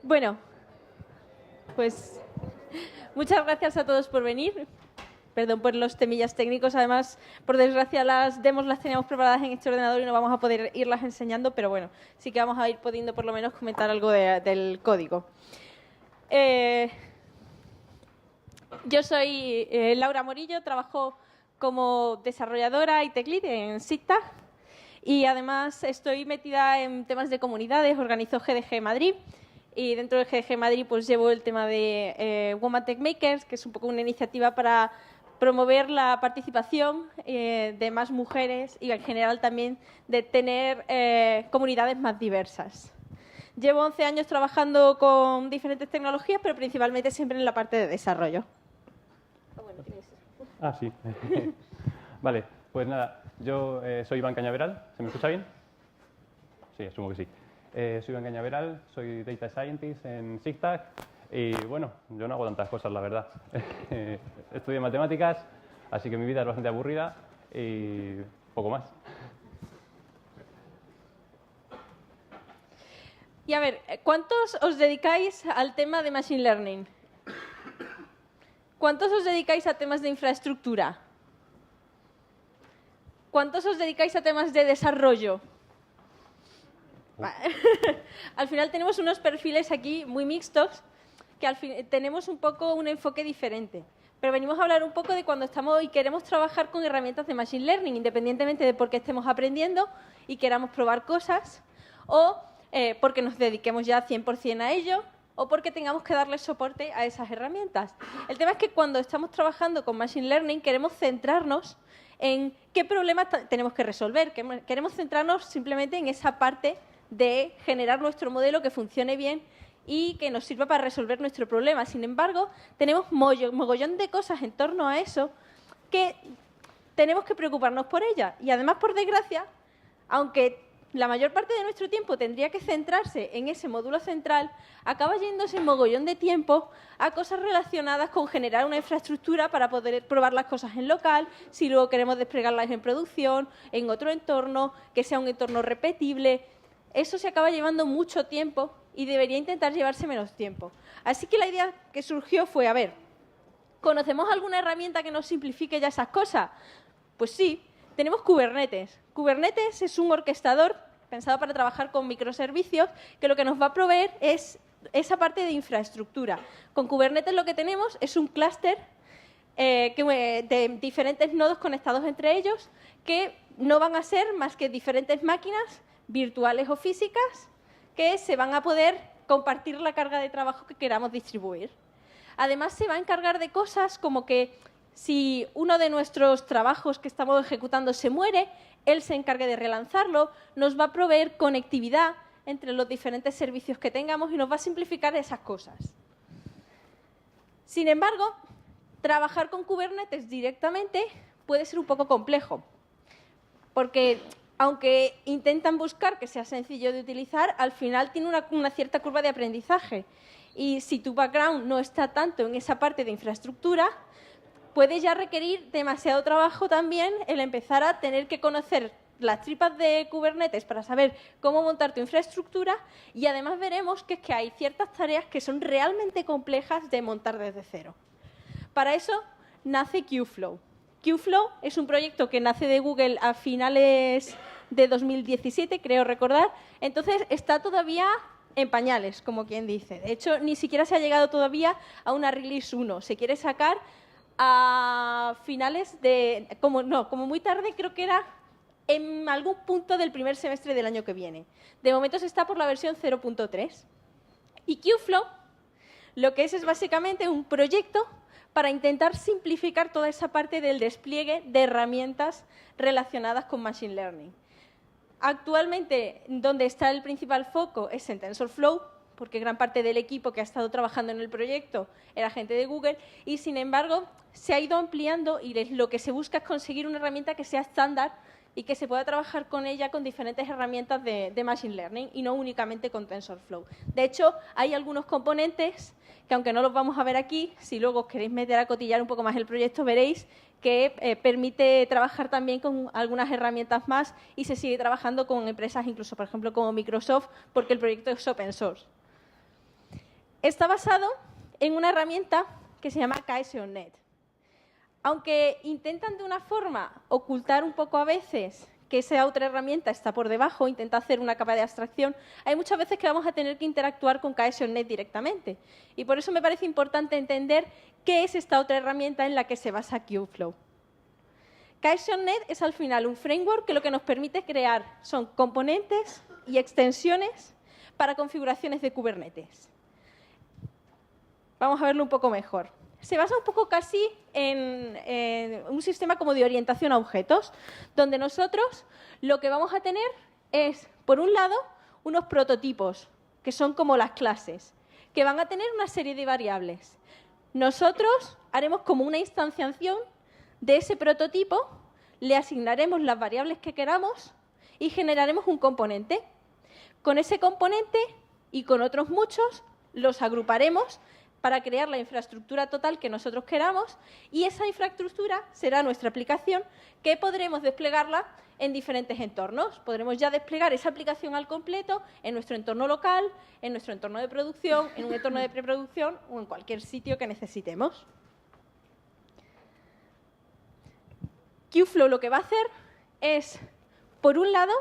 Bueno, pues muchas gracias a todos por venir. Perdón por los temillas técnicos. Además, por desgracia, las demos las teníamos preparadas en este ordenador y no vamos a poder irlas enseñando, pero bueno, sí que vamos a ir pudiendo por lo menos comentar algo del código. Yo soy Laura Morillo, trabajo como desarrolladora y tech lead en SIGTAG y además estoy metida en temas de comunidades, organizo GDG Madrid. Y dentro de GDG Madrid pues llevo el tema de Women Tech Makers, que es un poco una iniciativa para promover la participación de más mujeres y en general también de tener comunidades más diversas. Llevo 11 años trabajando con diferentes tecnologías, pero principalmente siempre en la parte de desarrollo. Sí. Vale, pues nada, yo soy Iván Cañaveral. ¿Se me escucha bien? Sí, asumo que sí. Soy Iván Cañaveral, soy Data Scientist en SIGTAG y bueno, yo no hago tantas cosas, la verdad. Estudio matemáticas, así que mi vida es bastante aburrida y poco más. Y a ver, ¿cuántos os dedicáis al tema de Machine Learning? ¿Cuántos os dedicáis a temas de infraestructura? ¿Cuántos os dedicáis a temas de desarrollo? Al final tenemos unos perfiles aquí muy mixtos que tenemos un poco un enfoque diferente. Pero venimos a hablar un poco de cuando estamos y queremos trabajar con herramientas de Machine Learning, independientemente de por qué estemos aprendiendo y queramos probar cosas, o porque nos dediquemos ya 100% a ello, o porque tengamos que darle soporte a esas herramientas. El tema es que cuando estamos trabajando con Machine Learning queremos centrarnos en qué problemas tenemos que resolver. Queremos centrarnos simplemente en esa parte de generar nuestro modelo que funcione bien y que nos sirva para resolver nuestro problema. Sin embargo, tenemos mogollón de cosas en torno a eso que tenemos que preocuparnos por ellas. Y además, por desgracia, aunque la mayor parte de nuestro tiempo tendría que centrarse en ese módulo central, acaba yéndose mogollón de tiempo a cosas relacionadas con generar una infraestructura para poder probar las cosas en local, si luego queremos desplegarlas en producción, en otro entorno, que sea un entorno repetible. Eso se acaba llevando mucho tiempo y debería intentar llevarse menos tiempo. Así que la idea que surgió fue, a ver, ¿conocemos alguna herramienta que nos simplifique ya esas cosas? Pues sí, tenemos Kubernetes. Kubernetes es un orquestador pensado para trabajar con microservicios que lo que nos va a proveer es esa parte de infraestructura. Con Kubernetes lo que tenemos es un clúster de diferentes nodos conectados entre ellos que no van a ser más que diferentes máquinas virtuales o físicas que se van a poder compartir la carga de trabajo que queramos distribuir. Además, se va a encargar de cosas como que si uno de nuestros trabajos que estamos ejecutando se muere, él se encargue de relanzarlo, nos va a proveer conectividad entre los diferentes servicios que tengamos y nos va a simplificar esas cosas. Sin embargo, trabajar con Kubernetes directamente puede ser un poco complejo, porque aunque intentan buscar que sea sencillo de utilizar, al final tiene una cierta curva de aprendizaje. Y si tu background no está tanto en esa parte de infraestructura, puede ya requerir demasiado trabajo también el empezar a tener que conocer las tripas de Kubernetes para saber cómo montar tu infraestructura, y además veremos que es que hay ciertas tareas que son realmente complejas de montar desde cero. Para eso nace Kubeflow. Kubeflow es un proyecto que nace de Google a finales de 2017, creo recordar. Entonces está todavía en pañales, como quien dice. De hecho, ni siquiera se ha llegado todavía a una release 1. Se quiere sacar a finales de... como muy tarde, creo que era en algún punto del primer semestre del año que viene. De momento se está por la versión 0.3. Y Kubeflow lo que es básicamente un proyecto para intentar simplificar toda esa parte del despliegue de herramientas relacionadas con Machine Learning. Actualmente, donde está el principal foco es en TensorFlow, porque gran parte del equipo que ha estado trabajando en el proyecto era gente de Google, y sin embargo se ha ido ampliando y lo que se busca es conseguir una herramienta que sea estándar y que se pueda trabajar con ella con diferentes herramientas de Machine Learning y no únicamente con TensorFlow. De hecho, hay algunos componentes que, aunque no los vamos a ver aquí, si luego os queréis meter a cotillar un poco más el proyecto, veréis que permite trabajar también con algunas herramientas más y se sigue trabajando con empresas, incluso, por ejemplo, como Microsoft, porque el proyecto es open source. está basado en una herramienta que se llama Cohesion.net. Aunque intentan de una forma ocultar un poco a veces que esa otra herramienta está por debajo, intenta hacer una capa de abstracción, hay muchas veces que vamos a tener que interactuar con Cohesion.net directamente. Y por eso me parece importante entender qué es esta otra herramienta en la que se basa Kubeflow. Cohesion.net es al final un framework que lo que nos permite crear son componentes y extensiones para configuraciones de Kubernetes. Vamos a verlo un poco mejor. Se basa un poco casi en un sistema como de orientación a objetos, donde nosotros lo que vamos a tener es, por un lado, unos prototipos, que son como las clases, que van a tener una serie de variables. Nosotros haremos como una instanciación de ese prototipo, le asignaremos las variables que queramos y generaremos un componente. Con ese componente y con otros muchos los agruparemos para crear la infraestructura total que nosotros queramos y esa infraestructura será nuestra aplicación que podremos desplegarla en diferentes entornos. Podremos ya desplegar esa aplicación al completo en nuestro entorno local, en nuestro entorno de producción, en un entorno de preproducción o en cualquier sitio que necesitemos. Kubeflow lo que va a hacer es, por un lado,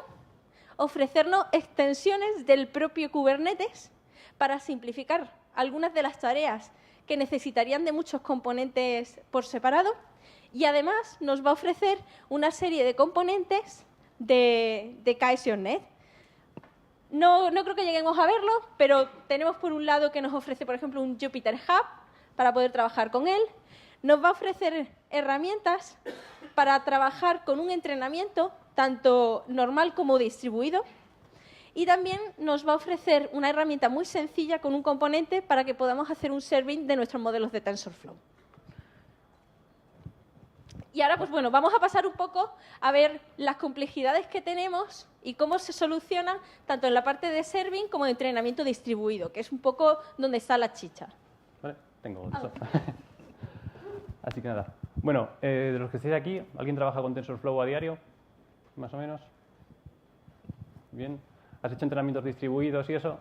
ofrecernos extensiones del propio Kubernetes para simplificar algunas de las tareas que necesitarían de muchos componentes por separado y además nos va a ofrecer una serie de componentes de Cohesion.net. No creo que lleguemos a verlo, pero tenemos por un lado que nos ofrece, por ejemplo, un Jupyter Hub para poder trabajar con él. Nos va a ofrecer herramientas para trabajar con un entrenamiento tanto normal como distribuido. Y también nos va a ofrecer una herramienta muy sencilla con un componente para que podamos hacer un serving de nuestros modelos de TensorFlow. Y ahora, pues bueno, vamos a pasar un poco a ver las complejidades que tenemos y cómo se solucionan tanto en la parte de serving como de entrenamiento distribuido, que es un poco donde está la chicha. Vale, tengo eso. Así que nada. Bueno, de los que estéis aquí, ¿alguien trabaja con TensorFlow a diario? ¿Más o menos? Bien. ¿Has hecho entrenamientos distribuidos y eso?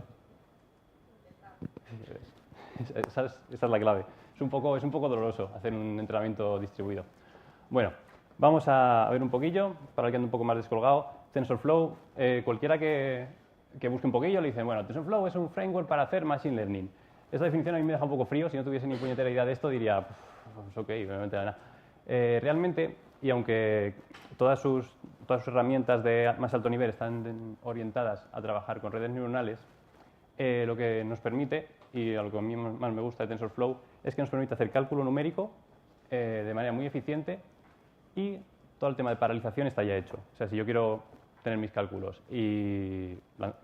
Esa es la clave. Es un poco doloroso hacer un entrenamiento distribuido. Bueno, vamos a ver un poquillo, para el que ande un poco más descolgado. TensorFlow, cualquiera que busque un poquillo le dice, bueno, TensorFlow es un framework para hacer Machine Learning. Esta definición a mí me deja un poco frío. Si no tuviese ni puñetera idea de esto, diría, pues ok, obviamente nada. Realmente, y aunque todas sus herramientas de más alto nivel están orientadas a trabajar con redes neuronales, lo que nos permite, y a lo que a mí más me gusta de TensorFlow, es que nos permite hacer cálculo numérico de manera muy eficiente y todo el tema de paralización está ya hecho. O sea, si yo quiero tener mis cálculos y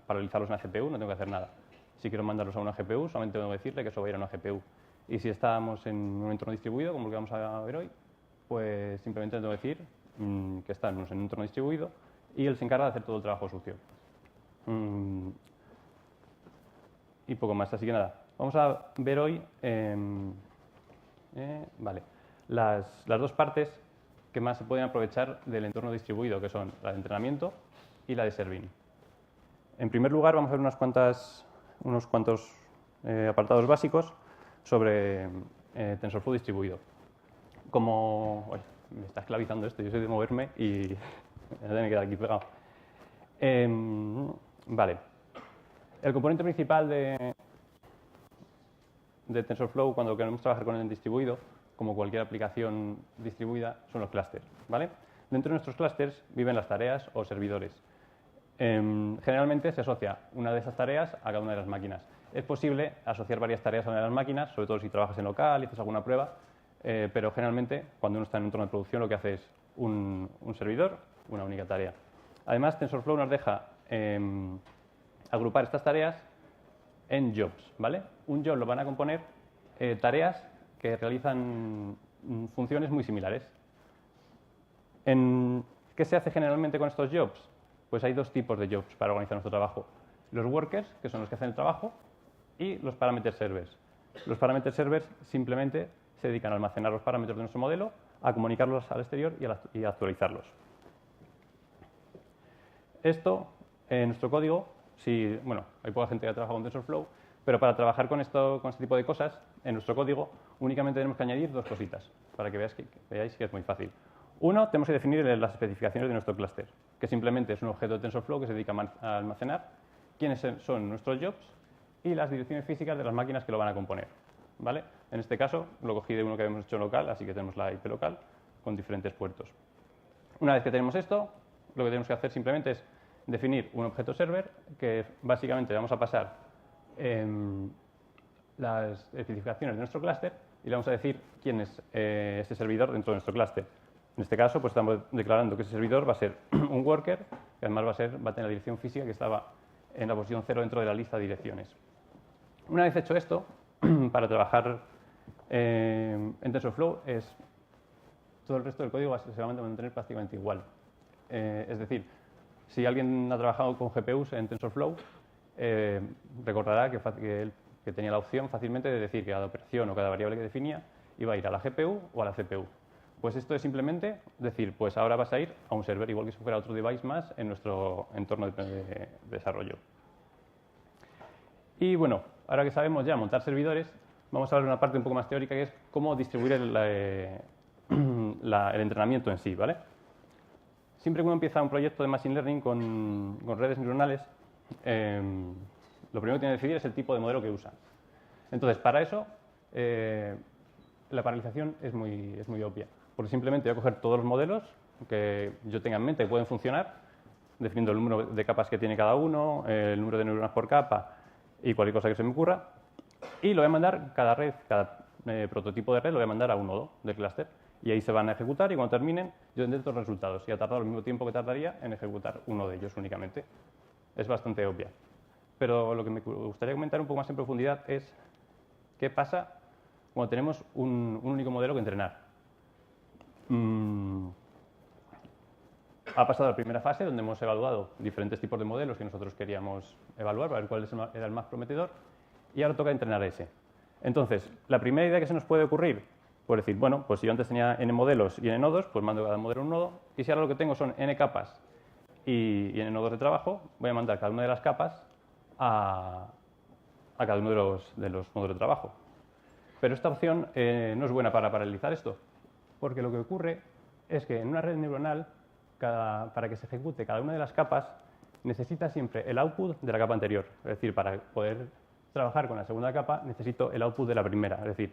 paralizarlos en una GPU, no tengo que hacer nada. Si quiero mandarlos a una GPU, solamente tengo que decirle que eso va a ir a una GPU. Y si estamos en un entorno distribuido, como el que vamos a ver hoy, pues simplemente tengo que decir que estamos en un entorno distribuido y él se encarga de hacer todo el trabajo sucio. Y poco más, así que nada. Vamos a ver hoy las dos partes que más se pueden aprovechar del entorno distribuido, que son la de entrenamiento y la de serving. En primer lugar, vamos a ver unos cuantos apartados básicos sobre TensorFlow distribuido. Me está esclavizando esto, yo soy de moverme y me voy a quedar aquí pegado. Vale. El componente principal de TensorFlow cuando queremos trabajar con el distribuido, como cualquier aplicación distribuida, son los clústeres, ¿vale? Dentro de nuestros clústeres viven las tareas o servidores. Generalmente se asocia una de esas tareas a cada una de las máquinas. Es posible asociar varias tareas a una de las máquinas, sobre todo si trabajas en local y haces alguna prueba, pero generalmente cuando uno está en un entorno de producción lo que hace es un servidor, una única tarea. Además, TensorFlow nos deja agrupar estas tareas en jobs, ¿vale? Un job lo van a componer tareas que realizan funciones muy similares. ¿Qué se hace generalmente con estos jobs? Pues hay dos tipos de jobs para organizar nuestro trabajo. Los workers, que son los que hacen el trabajo, y los parameter servers. Los parameter servers simplemente se dedican a almacenar los parámetros de nuestro modelo, a comunicarlos al exterior y a actualizarlos. Esto, en nuestro código, hay poca gente que trabaja con TensorFlow, Pero para trabajar con este tipo de cosas, en nuestro código únicamente tenemos que añadir dos cositas, para que veáis que es muy fácil. Uno, tenemos que definir las especificaciones de nuestro clúster, que simplemente es un objeto de TensorFlow que se dedica a almacenar quiénes son nuestros jobs y las direcciones físicas de las máquinas que lo van a componer, ¿vale? En este caso, lo cogí de uno que habíamos hecho local, así que tenemos la IP local con diferentes puertos. Una vez que tenemos esto, lo que tenemos que hacer simplemente es definir un objeto server que básicamente le vamos a pasar las especificaciones de nuestro clúster y le vamos a decir quién es ese servidor dentro de nuestro clúster. En este caso, pues estamos declarando que ese servidor va a ser un worker, que además va a tener la dirección física que estaba en la posición 0 dentro de la lista de direcciones. Una vez hecho esto, para trabajar en TensorFlow, todo el resto del código se va a mantener prácticamente igual. Es decir, si alguien ha trabajado con GPUs en TensorFlow, recordará que tenía la opción fácilmente de decir que cada operación o cada variable que definía iba a ir a la GPU o a la CPU. Pues esto es simplemente decir, pues ahora vas a ir a un server, igual que si fuera otro device más en nuestro entorno de desarrollo. Y bueno, ahora que sabemos ya montar servidores, vamos a hablar de una parte un poco más teórica, que es cómo distribuir el entrenamiento en sí, ¿vale? Siempre que uno empieza un proyecto de Machine Learning con redes neuronales, lo primero que tiene que decidir es el tipo de modelo que usa. Entonces, para eso, la paralización es muy obvia. Porque simplemente voy a coger todos los modelos que yo tenga en mente que pueden funcionar, definiendo el número de capas que tiene cada uno, el número de neuronas por capa y cualquier cosa que se me ocurra, y lo voy a mandar, cada prototipo de red lo voy a mandar a un nodo del clúster. Y ahí se van a ejecutar y cuando terminen yo tendré todos los resultados. Y ha tardado el mismo tiempo que tardaría en ejecutar uno de ellos únicamente. Es bastante obvia. Pero lo que me gustaría comentar un poco más en profundidad es qué pasa cuando tenemos un único modelo que entrenar. Ha pasado la primera fase donde hemos evaluado diferentes tipos de modelos que nosotros queríamos evaluar para ver cuál era el más prometedor y ahora toca entrenar ese. Entonces, la primera idea que se nos puede ocurrir, pues decir, bueno, pues si yo antes tenía n modelos y n nodos, pues mando cada modelo a un nodo y si ahora lo que tengo son n capas y n nodos de trabajo, voy a mandar cada una de las capas a cada uno de los modelos de trabajo. Pero esta opción no es buena para paralelizar esto, porque lo que ocurre es que en una red neuronal, para que se ejecute cada una de las capas, necesita siempre el output de la capa anterior. Es decir, para poder trabajar con la segunda capa, necesito el output de la primera. Es decir,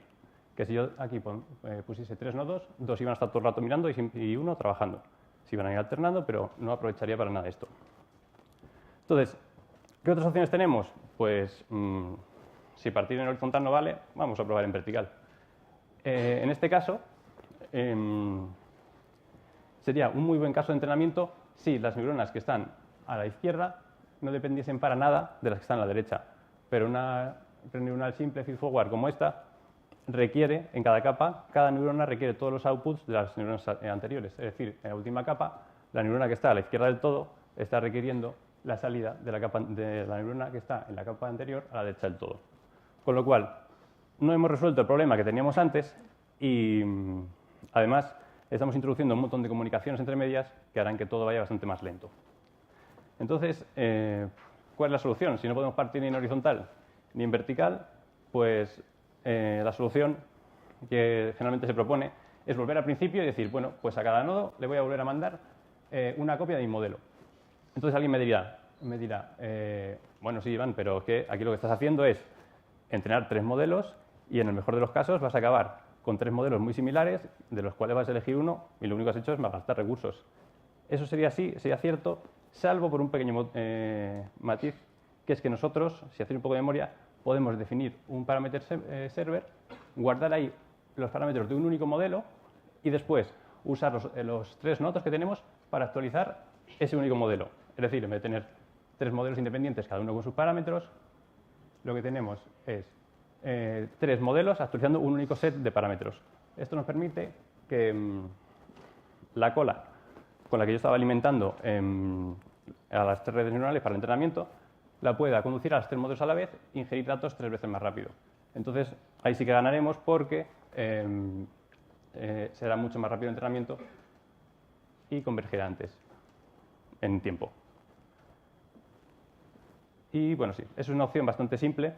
que si yo aquí pusiese 3 nodos, 2 iban a estar todo el rato mirando y uno trabajando. Se iban a ir alternando, pero no aprovecharía para nada esto. Entonces, ¿qué otras opciones tenemos? Pues, si partir en horizontal no vale, vamos a probar en vertical. En este caso, sería un muy buen caso de entrenamiento si las neuronas que están a la izquierda no dependiesen para nada de las que están a la derecha. Pero una red neuronal simple, feedforward como esta, requiere, en cada capa, cada neurona requiere todos los outputs de las neuronas anteriores. Es decir, en la última capa, la neurona que está a la izquierda del todo está requiriendo la salida de la neurona que está en la capa anterior a la derecha del todo. Con lo cual, no hemos resuelto el problema que teníamos antes y, además, estamos introduciendo un montón de comunicaciones entre medias que harán que todo vaya bastante más lento. Entonces, ¿cuál es la solución? Si no podemos partir ni en horizontal ni en vertical, pues la solución que generalmente se propone es volver al principio y decir, bueno, pues a cada nodo le voy a volver a mandar una copia de mi modelo. Entonces alguien me dirá, bueno, sí, Iván, pero que aquí lo que estás haciendo es entrenar 3 modelos y en el mejor de los casos vas a acabar con 3 modelos muy similares, de los cuales vas a elegir uno y lo único que has hecho es malgastar recursos. Eso sería cierto, salvo por un pequeño matiz, que es que nosotros, si hacéis un poco de memoria, podemos definir un parámetro server, guardar ahí los parámetros de un único modelo y después usar los 3 nodos que tenemos para actualizar ese único modelo. Es decir, en vez de tener 3 modelos independientes, cada uno con sus parámetros, lo que tenemos es 3 modelos actualizando un único set de parámetros. Esto nos permite que la cola con la que yo estaba alimentando a las 3 redes neuronales para el entrenamiento la pueda conducir a los 3 modelos a la vez e ingerir datos 3 veces más rápido. Entonces, ahí sí que ganaremos porque será mucho más rápido el entrenamiento y convergerá antes en tiempo. Y bueno, sí, es una opción bastante simple,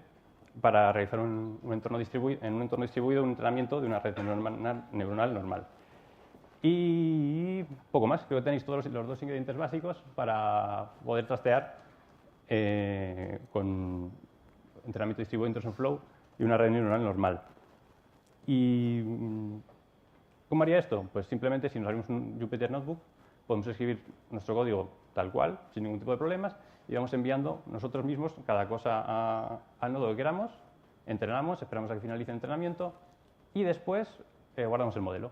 para realizar en un entorno distribuido un entrenamiento de una red neuronal normal. Y poco más, creo que tenéis todos los dos ingredientes básicos para poder trastear con entrenamiento distribuido en TensorFlow y una red neuronal normal. ¿Y cómo haría esto? Pues simplemente si nos abrimos un Jupyter Notebook, podemos escribir nuestro código tal cual, sin ningún tipo de problemas, y vamos enviando nosotros mismos cada cosa al nodo que queramos, entrenamos, esperamos a que finalice el entrenamiento y después guardamos el modelo.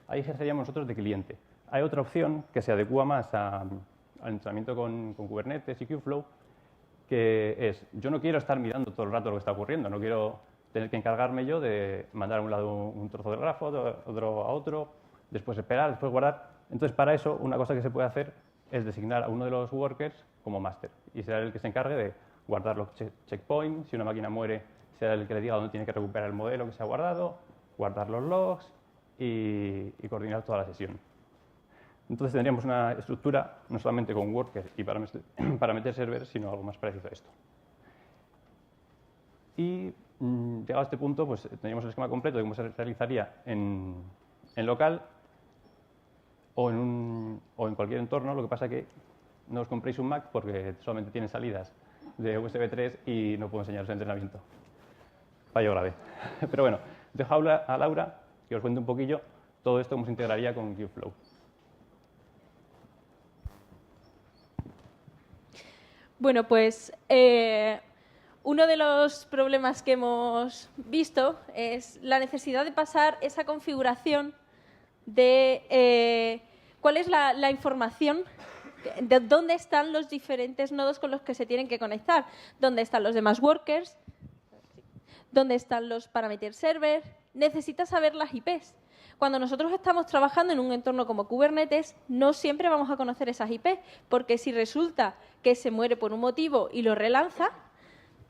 Ahí ejerceríamos nosotros de cliente. Hay otra opción que se adecua más al entrenamiento con Kubernetes y Kubeflow, que es, yo no quiero estar mirando todo el rato lo que está ocurriendo, no quiero tener que encargarme yo de mandar a un lado un trozo de grafo, otro a otro, después esperar, después guardar. Entonces, para eso, una cosa que se puede hacer es designar a uno de los workers como máster y será el que se encargue de guardar los checkpoints. Si una máquina muere, será el que le diga dónde tiene que recuperar el modelo que se ha guardado, guardar los logs y coordinar toda la sesión. Entonces tendríamos una estructura no solamente con workers y para meter servers, sino algo más parecido a esto. Y llegado a este punto, pues tendríamos el esquema completo de cómo se realizaría en local o en cualquier entorno. Lo que pasa es que no os compréis un Mac porque solamente tiene salidas de USB 3 y no puedo enseñaros el entrenamiento. Fallo grave. Pero bueno, dejo a Laura que os cuente un poquillo todo esto, cómo se integraría con Kubeflow. Bueno, pues uno de los problemas que hemos visto es la necesidad de pasar esa configuración de cuál es la información, de dónde están los diferentes nodos con los que se tienen que conectar, dónde están los demás workers, dónde están los parameter servers. Necesita saber las IPs. Cuando nosotros estamos trabajando en un entorno como Kubernetes, no siempre vamos a conocer esas IPs, porque si resulta que se muere por un motivo y lo relanza,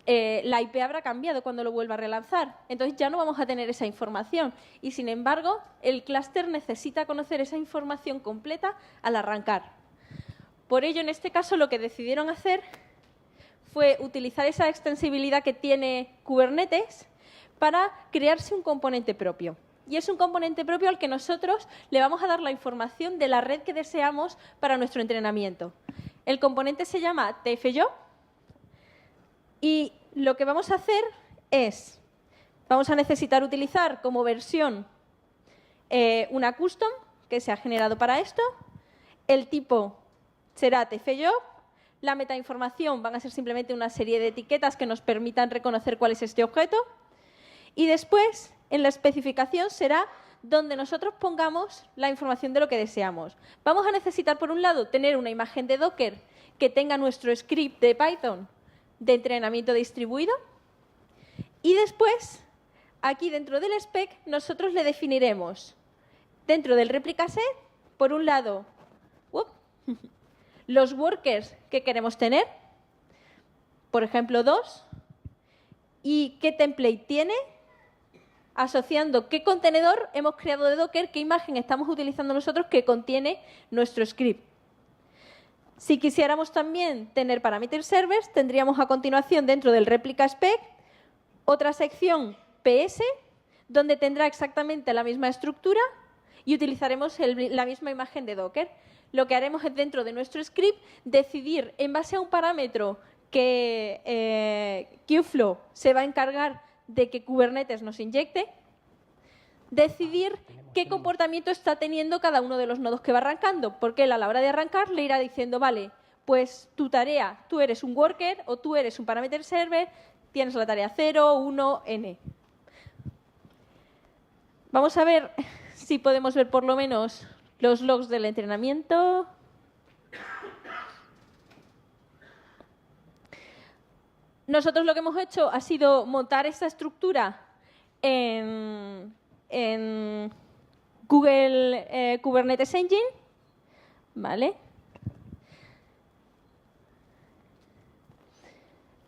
la IP habrá cambiado cuando lo vuelva a relanzar. Entonces ya no vamos a tener esa información. Y sin embargo, el clúster necesita conocer esa información completa al arrancar. Por ello, en este caso, lo que decidieron hacer fue utilizar esa extensibilidad que tiene Kubernetes para crearse un componente propio. Y es un componente propio al que nosotros le vamos a dar la información de la red que deseamos para nuestro entrenamiento. El componente se llama TFJob y lo que vamos a hacer es, vamos a necesitar utilizar como versión una custom que se ha generado para esto. El tipo será TFJob. La metainformación van a ser simplemente una serie de etiquetas que nos permitan reconocer cuál es este objeto. Y después, en la especificación, será donde nosotros pongamos la información de lo que deseamos. Vamos a necesitar, por un lado, tener una imagen de Docker que tenga nuestro script de Python de entrenamiento distribuido. Y después, aquí dentro del spec, nosotros le definiremos, dentro del replica set, por un lado, los workers que queremos tener, por ejemplo, 2, y qué template tiene, asociando qué contenedor hemos creado de Docker, qué imagen estamos utilizando nosotros que contiene nuestro script. Si quisiéramos también tener parameter servers, tendríamos a continuación dentro del replica spec otra sección PS, donde tendrá exactamente la misma estructura y utilizaremos la misma imagen de Docker. Lo que haremos es, dentro de nuestro script, decidir en base a un parámetro que Kubeflow se va a encargar de que Kubernetes nos inyecte, decidir qué comportamiento está teniendo cada uno de los nodos que va arrancando, porque él a la hora de arrancar le irá diciendo, vale, pues tu tarea, tú eres un worker o tú eres un parameter server, tienes la tarea 0, 1, n. Vamos a ver si podemos ver por lo menos los logs del entrenamiento. Nosotros lo que hemos hecho ha sido montar esta estructura en Google Kubernetes Engine, ¿vale?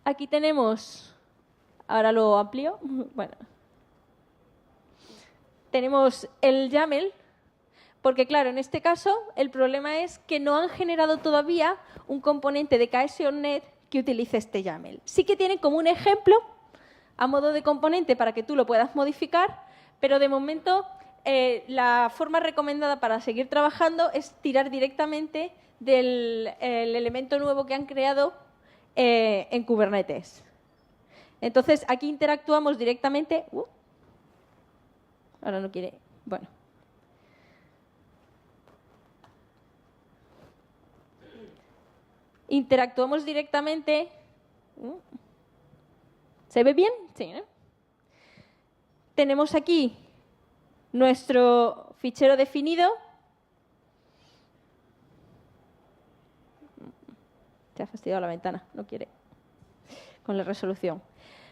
Aquí tenemos, ahora lo amplío, bueno, tenemos el YAML, porque claro, en este caso el problema es que no han generado todavía un componente de KS.NET que utilice este YAML. Sí que tienen como un ejemplo a modo de componente para que tú lo puedas modificar, pero de momento la forma recomendada para seguir trabajando es tirar directamente del el elemento nuevo que han creado en Kubernetes. Entonces, aquí interactuamos directamente. Ahora no quiere. Bueno. Interactuamos directamente. ¿Se ve bien? Sí, ¿no? Tenemos aquí nuestro fichero definido. Se ha fastidiado la ventana, no quiere. Con la resolución.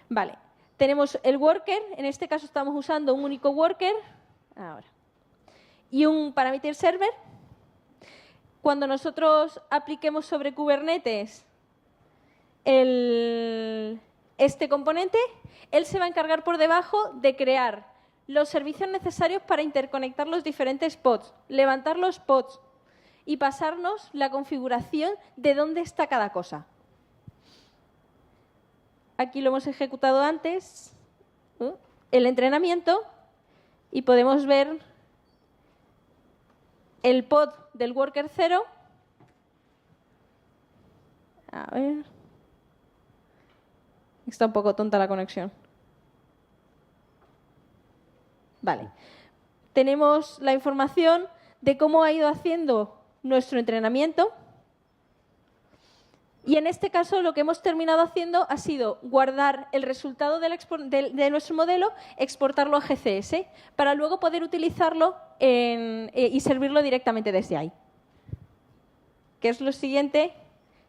Vale. Tenemos el worker, en este caso estamos usando un único worker. Ahora. Y un parameter server. Cuando nosotros apliquemos sobre Kubernetes este componente, él se va a encargar por debajo de crear los servicios necesarios para interconectar los diferentes pods, levantar los pods y pasarnos la configuración de dónde está cada cosa. Aquí lo hemos ejecutado antes, el entrenamiento, y podemos ver el pod del worker 0. A ver. Está un poco tonta la conexión. Vale. Tenemos la información de cómo ha ido haciendo nuestro entrenamiento. Y en este caso lo que hemos terminado haciendo ha sido guardar el resultado de nuestro modelo, exportarlo a GCS, para luego poder utilizarlo y servirlo directamente desde ahí. Que es lo siguiente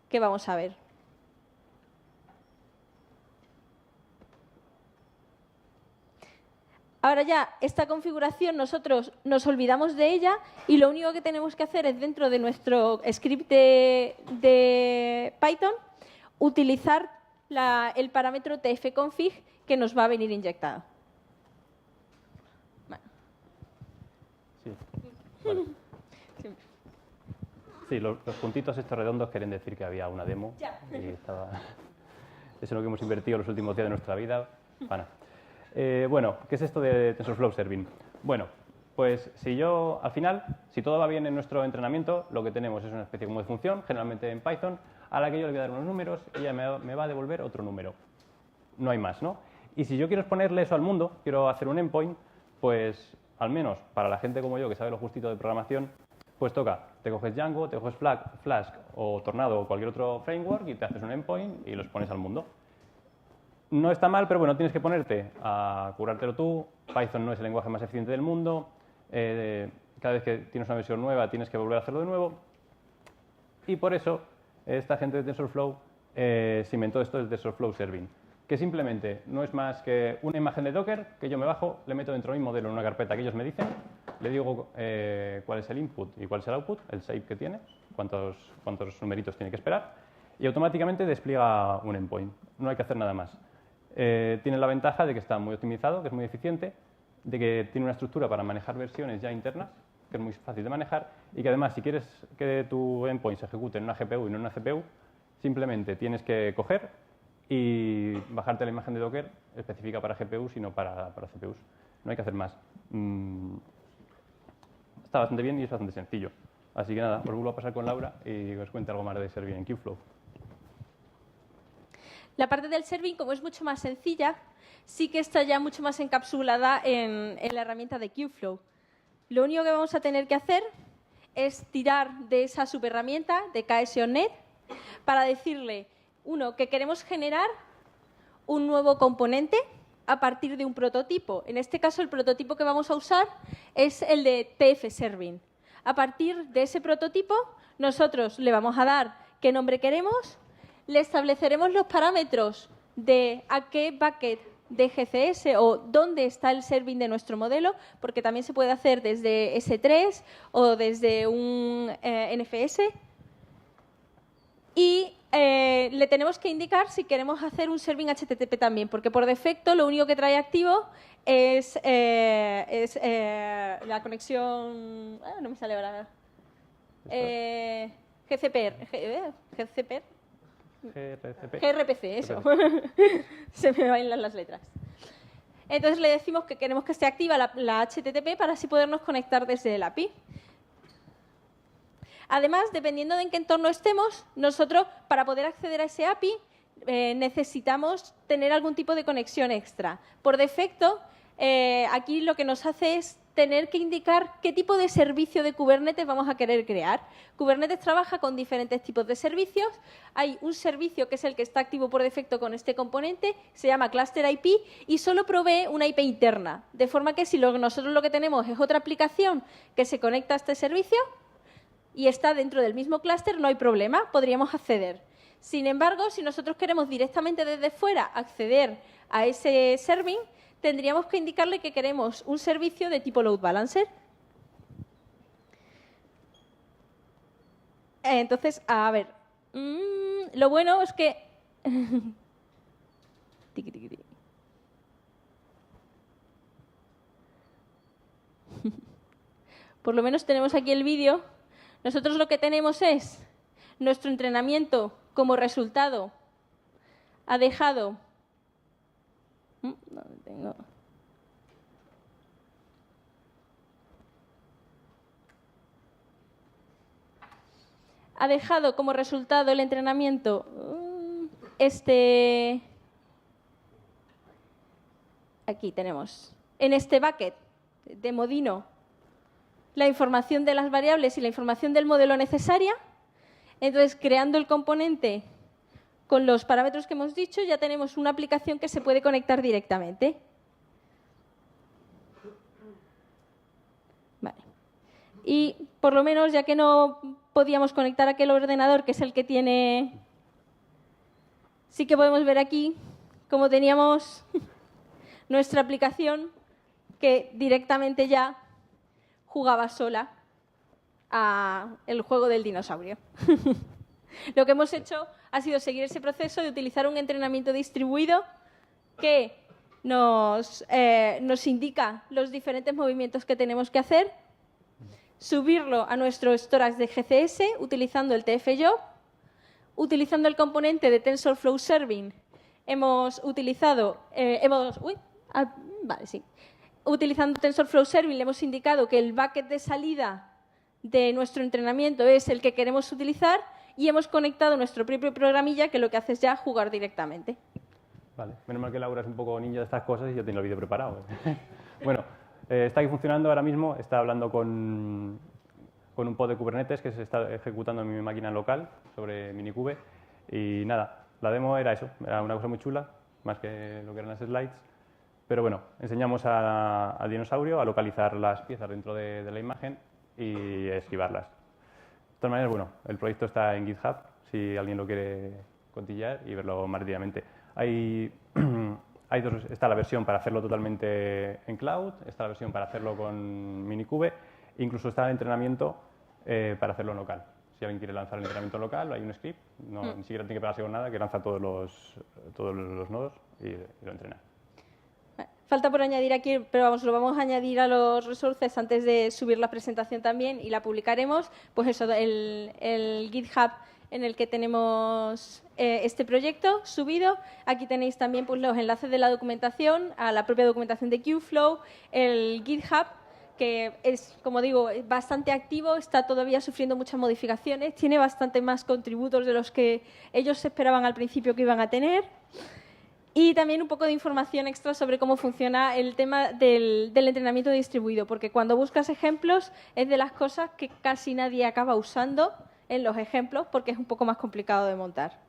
que vamos a ver. Ahora ya, esta configuración nosotros nos olvidamos de ella y lo único que tenemos que hacer es dentro de nuestro script de Python utilizar el parámetro tfconfig que nos va a venir inyectado. Bueno. Sí. Vale. Sí, los puntitos estos redondos quieren decir que había una demo. Ya. Y estaba... Eso es lo que hemos invertido los últimos días de nuestra vida. Bueno. Bueno, ¿qué es esto de TensorFlow Serving? Bueno, pues si yo, al final, si todo va bien en nuestro entrenamiento, lo que tenemos es una especie como de función, generalmente en Python, a la que yo le voy a dar unos números y ella me va a devolver otro número. No hay más, ¿no? Y si yo quiero exponerle eso al mundo, quiero hacer un endpoint, pues al menos para la gente como yo que sabe lo justito de programación, pues toca, te coges Django, te coges Flask o Tornado o cualquier otro framework y te haces un endpoint y los pones al mundo. No está mal, pero bueno, tienes que ponerte a curártelo tú. Python no es el lenguaje más eficiente del mundo. Cada vez que tienes una versión nueva tienes que volver a hacerlo de nuevo. Y por eso esta gente de TensorFlow se inventó esto del TensorFlow Serving, que simplemente no es más que una imagen de Docker que yo me bajo, le meto dentro de mi modelo en una carpeta que ellos me dicen, le digo cuál es el input y cuál es el output, el shape que tiene, cuántos numeritos tiene que esperar, y automáticamente despliega un endpoint. No hay que hacer nada más. Tiene la ventaja de que está muy optimizado, que es muy eficiente, de que tiene una estructura para manejar versiones ya internas, que es muy fácil de manejar, y que además, si quieres que tu endpoint se ejecute en una GPU y no en una CPU, simplemente tienes que coger y bajarte la imagen de Docker específica para GPUs y no para CPUs. No hay que hacer más. Está bastante bien y es bastante sencillo. Así que nada, os vuelvo a pasar con Laura y os cuente algo más de Serving en Kubeflow. La parte del serving, como es mucho más sencilla, sí que está ya mucho más encapsulada en la herramienta de Kubeflow. Lo único que vamos a tener que hacer es tirar de esa subherramienta de KS.NET para decirle, uno, que queremos generar un nuevo componente a partir de un prototipo. En este caso, el prototipo que vamos a usar es el de tfserving. A partir de ese prototipo, nosotros le vamos a dar qué nombre queremos, le estableceremos los parámetros de a qué bucket de GCS o dónde está el serving de nuestro modelo, porque también se puede hacer desde S3 o desde un NFS. Y le tenemos que indicar si queremos hacer un serving HTTP también, porque por defecto lo único que trae activo es la conexión... no me sale ahora. GCPR. gRPC, eso. Se me bailan las letras. Entonces le decimos que queremos que esté activa la HTTP para así podernos conectar desde el API. Además, dependiendo de en qué entorno estemos, nosotros para poder acceder a ese API necesitamos tener algún tipo de conexión extra. Por defecto, aquí lo que nos hace es tener que indicar qué tipo de servicio de Kubernetes vamos a querer crear. Kubernetes trabaja con diferentes tipos de servicios. Hay un servicio que es el que está activo por defecto con este componente, se llama Cluster IP y solo provee una IP interna. De forma que si nosotros lo que tenemos es otra aplicación que se conecta a este servicio y está dentro del mismo clúster, no hay problema, podríamos acceder. Sin embargo, si nosotros queremos directamente desde fuera acceder a ese serving, tendríamos que indicarle que queremos un servicio de tipo load balancer. Entonces, a ver, lo bueno es que... Por lo menos tenemos aquí el vídeo. Nosotros lo que tenemos es nuestro entrenamiento como resultado ha dejado... ¿Dónde tengo? Ha dejado como resultado el entrenamiento aquí tenemos, en este bucket de Modino, la información de las variables y la información del modelo necesaria. Entonces, creando el componente con los parámetros que hemos dicho, ya tenemos una aplicación que se puede conectar directamente. Vale. Y por lo menos, ya que no podíamos conectar aquel ordenador, que es el que tiene... Sí que podemos ver aquí cómo teníamos nuestra aplicación que directamente ya jugaba sola al juego del dinosaurio. Lo que hemos hecho ha sido seguir ese proceso de utilizar un entrenamiento distribuido que nos indica los diferentes movimientos que tenemos que hacer, subirlo a nuestro storage de GCS utilizando el TFJob, utilizando el componente de TensorFlow Serving. Utilizando TensorFlow Serving le hemos indicado que el bucket de salida de nuestro entrenamiento es el que queremos utilizar y hemos conectado nuestro propio programilla que lo que hace es ya jugar directamente. Vale, menos mal que Laura es un poco ninja de estas cosas y yo tengo el vídeo preparado. Bueno, está aquí funcionando ahora mismo, está hablando con un pod de Kubernetes que se está ejecutando en mi máquina local sobre Minikube. Y nada, la demo era eso, era una cosa muy chula, más que lo que eran las slides. Pero bueno, enseñamos al dinosaurio a localizar las piezas dentro de la imagen y esquivarlas. De todas maneras, bueno, el proyecto está en GitHub, si alguien lo quiere cotillear y verlo más detenidamente. Está la versión para hacerlo totalmente en cloud, está la versión para hacerlo con Minikube, incluso está el entrenamiento para hacerlo en local. Si alguien quiere lanzar el entrenamiento local, hay un script, ni siquiera tiene que pegarse con nada, que lanza todos los nodos y lo entrena. Falta por añadir aquí, pero vamos, lo vamos a añadir a los resources antes de subir la presentación también y la publicaremos. Pues eso, el GitHub en el que tenemos este proyecto subido. Aquí tenéis también pues, los enlaces de la documentación, a la propia documentación de Kubeflow, el GitHub, que es, como digo, bastante activo, está todavía sufriendo muchas modificaciones, tiene bastante más contributos de los que ellos esperaban al principio que iban a tener. Y también un poco de información extra sobre cómo funciona el tema del entrenamiento distribuido, porque cuando buscas ejemplos es de las cosas que casi nadie acaba usando en los ejemplos porque es un poco más complicado de montar.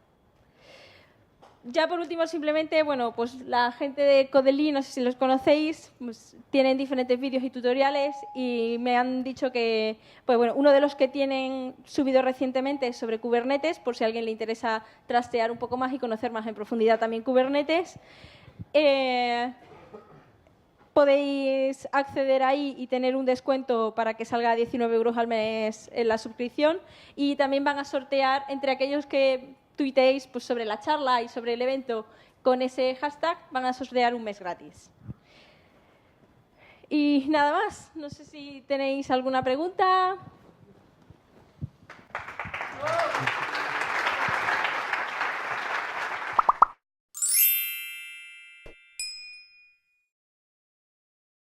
Ya por último, simplemente, bueno, pues la gente de Codely, no sé si los conocéis, pues tienen diferentes vídeos y tutoriales y me han dicho que, pues bueno, uno de los que tienen subido recientemente es sobre Kubernetes, por si a alguien le interesa trastear un poco más y conocer más en profundidad también Kubernetes. Podéis acceder ahí y tener un descuento para que salga a 19 € al mes en la suscripción y también van a sortear entre aquellos que tuiteéis pues, sobre la charla y sobre el evento con ese hashtag, van a sortear un mes gratis. Y nada más, no sé si tenéis alguna pregunta.